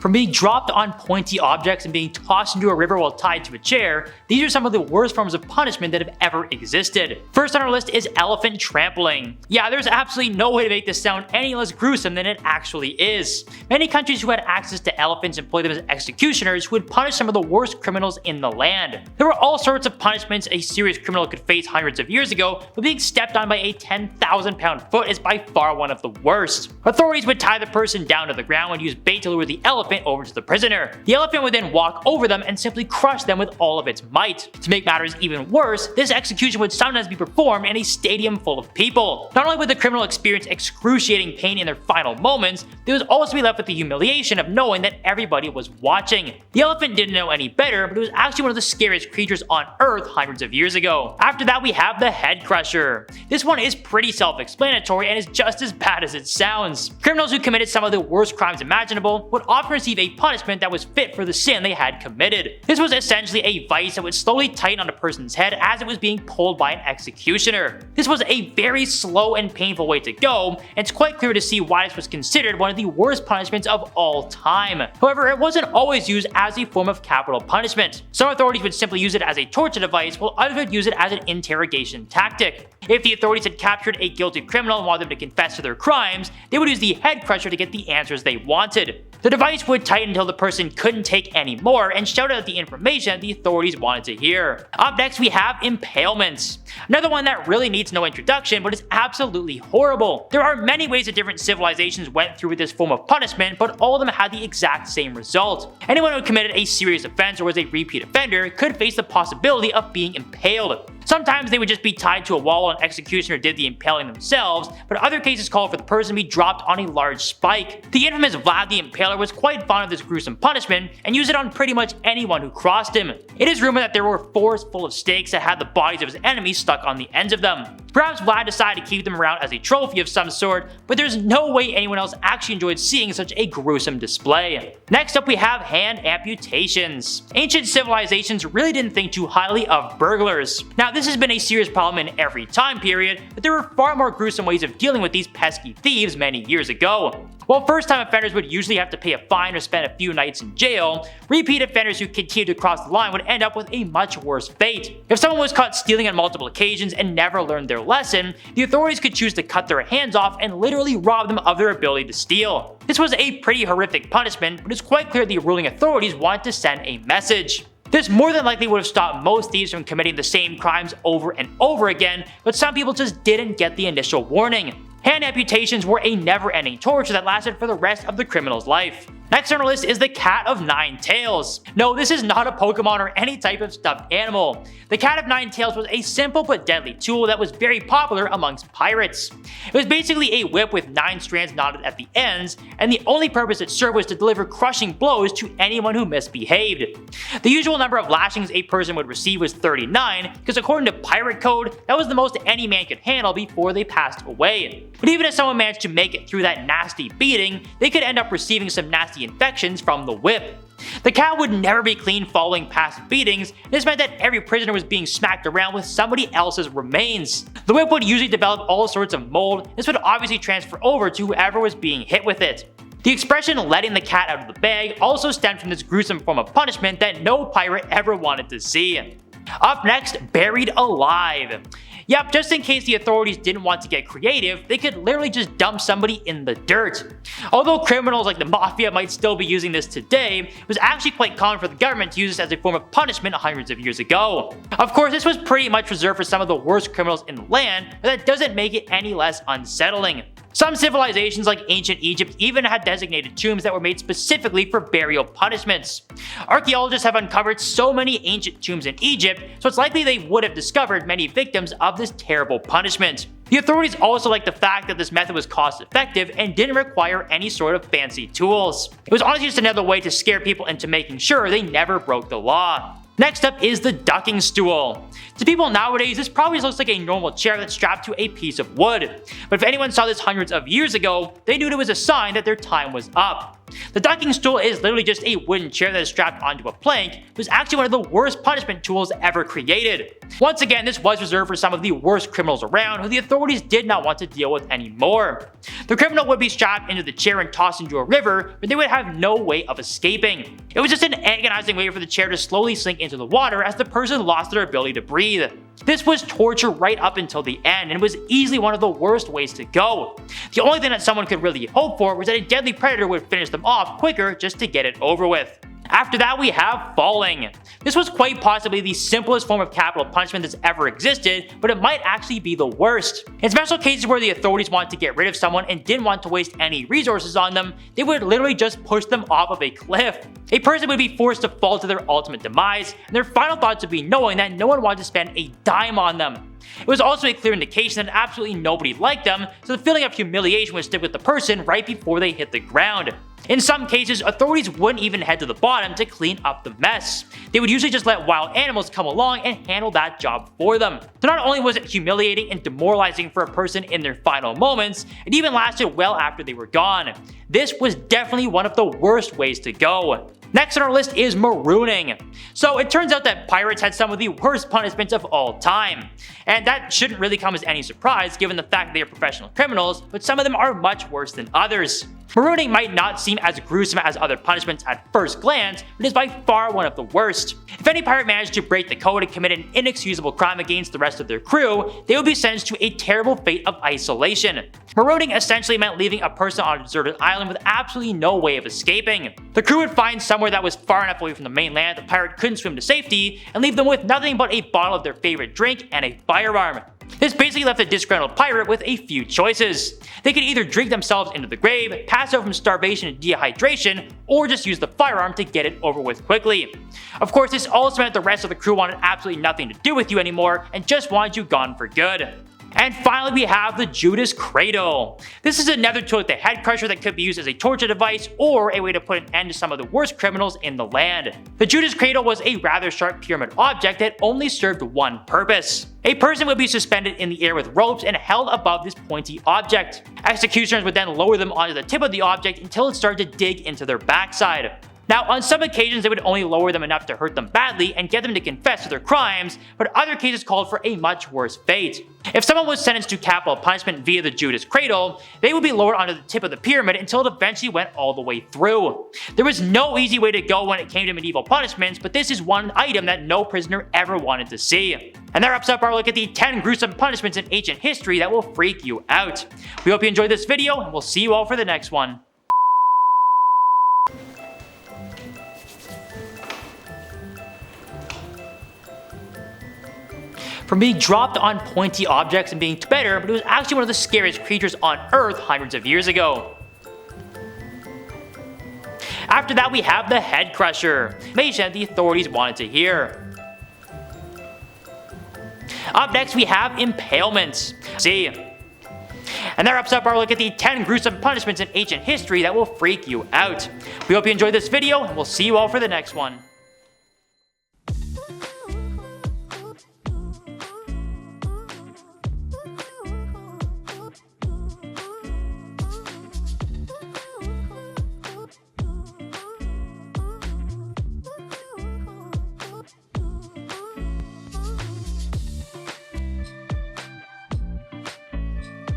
From being dropped on pointy objects and being tossed into a river while tied to a chair, these are some of the worst forms of punishment that have ever existed. First on our list is elephant trampling. Yeah, there's absolutely no way to make this sound any less gruesome than it actually is. Many countries who had access to elephants employed them as executioners who would punish some of the worst criminals in the land. There were all sorts of punishments a serious criminal could face hundreds of years ago, but being stepped on by a 10,000-pound foot is by far one of the worst. Authorities would tie the person down to the ground and use bait to lure the elephant over to the prisoner. The elephant would then walk over them and simply crush them with all of its might. To make matters even worse, this execution would sometimes be performed in a stadium full of people. Not only would the criminal experience excruciating pain in their final moments, they would also be left with the humiliation of knowing that everybody was watching. The elephant didn't know any better, but it was actually one of the scariest creatures on Earth hundreds of years ago. After that, we have the head crusher. This one is pretty self-explanatory and is just as bad as it sounds. Criminals who committed some of the worst crimes imaginable would often receive a punishment that was fit for the sin they had committed. This was essentially a vice that would slowly tighten on a person's head as it was being pulled by an executioner. This was a very slow and painful way to go, and it's quite clear to see why this was considered one of the worst punishments of all time. However, it wasn't always used as a form of capital punishment. Some authorities would simply use it as a torture device, while others would use it as an interrogation tactic. If the authorities had captured a guilty criminal and wanted them to confess to their crimes, they would use the head crusher to get the answers they wanted. The device would tighten until the person couldn't take any more and shout out the information the authorities wanted to hear. Up next, we have impalement. Another one that really needs no introduction, but is absolutely horrible. There are many ways that different civilizations went through with this form of punishment, but all of them had the exact same result. Anyone who committed a serious offense or was a repeat offender could face the possibility of being impaled. Sometimes they would just be tied to a wall and an executioner did the impaling themselves, but other cases called for the person to be dropped on a large spike. The infamous Vlad the Impaler was quite fond of this gruesome punishment and used it on pretty much anyone who crossed him. It is rumored that there were forests full of stakes that had the bodies of his enemies stuck on the ends of them. Perhaps Vlad decided to keep them around as a trophy of some sort, but there's no way anyone else actually enjoyed seeing such a gruesome display. Next up, we have hand amputations. Ancient civilizations really didn't think too highly of burglars. Now, this has been a serious problem in every time period, but there were far more gruesome ways of dealing with these pesky thieves many years ago. While first-time offenders would usually have to pay a fine or spend a few nights in jail, repeat offenders who continued to cross the line would end up with a much worse fate. If someone was caught stealing on multiple occasions and never learned their lesson, the authorities could choose to cut their hands off and literally rob them of their ability to steal. This was a pretty horrific punishment, but it's quite clear the ruling authorities wanted to send a message. This more than likely would have stopped most thieves from committing the same crimes over and over again, but some people just didn't get the initial warning. Hand amputations were a never-ending torture that lasted for the rest of the criminal's life. Next on our list is the Cat of Nine Tails. No, this is not a Pokemon or any type of stuffed animal. The Cat of Nine Tails was a simple but deadly tool that was very popular amongst pirates. It was basically a whip with 9 strands knotted at the ends, and the only purpose it served was to deliver crushing blows to anyone who misbehaved. The usual number of lashings a person would receive was 39, because according to pirate code, that was the most any man could handle before they passed away. But even if someone managed to make it through that nasty beating, they could end up receiving some nasty infections from the whip. The cat would never be clean following past beatings, and this meant that every prisoner was being smacked around with somebody else's remains. The whip would usually develop all sorts of mold. This would obviously transfer over to whoever was being hit with it. The expression letting the cat out of the bag also stemmed from this gruesome form of punishment that no pirate ever wanted to see. Up next, buried alive. Yep, just in case the authorities didn't want to get creative, they could literally just dump somebody in the dirt. Although criminals like the mafia might still be using this today, it was actually quite common for the government to use this as a form of punishment hundreds of years ago. Of course, this was pretty much reserved for some of the worst criminals in the land, but that doesn't make it any less unsettling. Some civilizations like ancient Egypt even had designated tombs that were made specifically for burial punishments. Archaeologists have uncovered so many ancient tombs in Egypt, so it's likely they would have discovered many victims of this terrible punishment. The authorities also liked the fact that this method was cost effective and didn't require any sort of fancy tools. It was honestly just another way to scare people into making sure they never broke the law. Next up is the ducking stool. To people nowadays, this probably just looks like a normal chair that's strapped to a piece of wood. But if anyone saw this hundreds of years ago, they knew it was a sign that their time was up. The ducking stool is literally just a wooden chair that is strapped onto a plank. It was actually one of the worst punishment tools ever created. Once again, this was reserved for some of the worst criminals around who the authorities did not want to deal with anymore. The criminal would be strapped into the chair and tossed into a river, but they would have no way of escaping. It was just an agonizing way for the chair to slowly sink into the water as the person lost their ability to breathe. This was torture right up until the end, and was easily one of the worst ways to go. The only thing that someone could really hope for was that a deadly predator would finish them off quicker just to get it over with. After that, we have falling. This was quite possibly the simplest form of capital punishment that's ever existed, but it might actually be the worst. In special cases where the authorities wanted to get rid of someone and didn't want to waste any resources on them, they would literally just push them off of a cliff. A person would be forced to fall to their ultimate demise, and their final thoughts would be knowing that no one wanted to spend a dime on them. It was also a clear indication that absolutely nobody liked them, so the feeling of humiliation would stick with the person right before they hit the ground. In some cases, authorities wouldn't even head to the bottom to clean up the mess. They would usually just let wild animals come along and handle that job for them. So not only was it humiliating and demoralizing for a person in their final moments, it even lasted well after they were gone. This was definitely one of the worst ways to go. Next on our list is marooning. So it turns out that pirates had some of the worst punishments of all time. And that shouldn't really come as any surprise given the fact that they are professional criminals, but some of them are much worse than others. Marooning might not seem as gruesome as other punishments at first glance, but is by far one of the worst. If any pirate managed to break the code and commit an inexcusable crime against the rest of their crew, they would be sentenced to a terrible fate of isolation. Marooning essentially meant leaving a person on a deserted island with absolutely no way of escaping. The crew would find somewhere that was far enough away from the mainland the pirate couldn't swim to safety, and leave them with nothing but a bottle of their favorite drink and a firearm. This basically left the disgruntled pirate with a few choices. They could either drink themselves into the grave, pass out from starvation and dehydration, or just use the firearm to get it over with quickly. Of course, this also meant the rest of the crew wanted absolutely nothing to do with you anymore and just wanted you gone for good. And finally, we have the Judas cradle. This is another tool like the head crusher that could be used as a torture device or a way to put an end to some of the worst criminals in the land. The Judas cradle was a rather sharp pyramid object that only served one purpose. A person would be suspended in the air with ropes and held above this pointy object. Executioners would then lower them onto the tip of the object until it started to dig into their backside. Now, on some occasions, they would only lower them enough to hurt them badly and get them to confess to their crimes, but other cases called for a much worse fate. If someone was sentenced to capital punishment via the Judas cradle, they would be lowered onto the tip of the pyramid until it eventually went all the way through. There was no easy way to go when it came to medieval punishments, but this is one item that no prisoner ever wanted to see. And that wraps up our look at the 10 gruesome punishments in ancient history that will freak you out. We hope you enjoyed this video, and we'll see you all for the next one. From being dropped on pointy objects and being better, but it was actually one of the scariest creatures on Earth hundreds of years ago. After that, we have the head crusher, information that the authorities wanted to hear. Up next, we have impalement. See. And that wraps up our look at the 10 gruesome punishments in ancient history that will freak you out. We hope you enjoyed this video, and we'll see you all for the next one.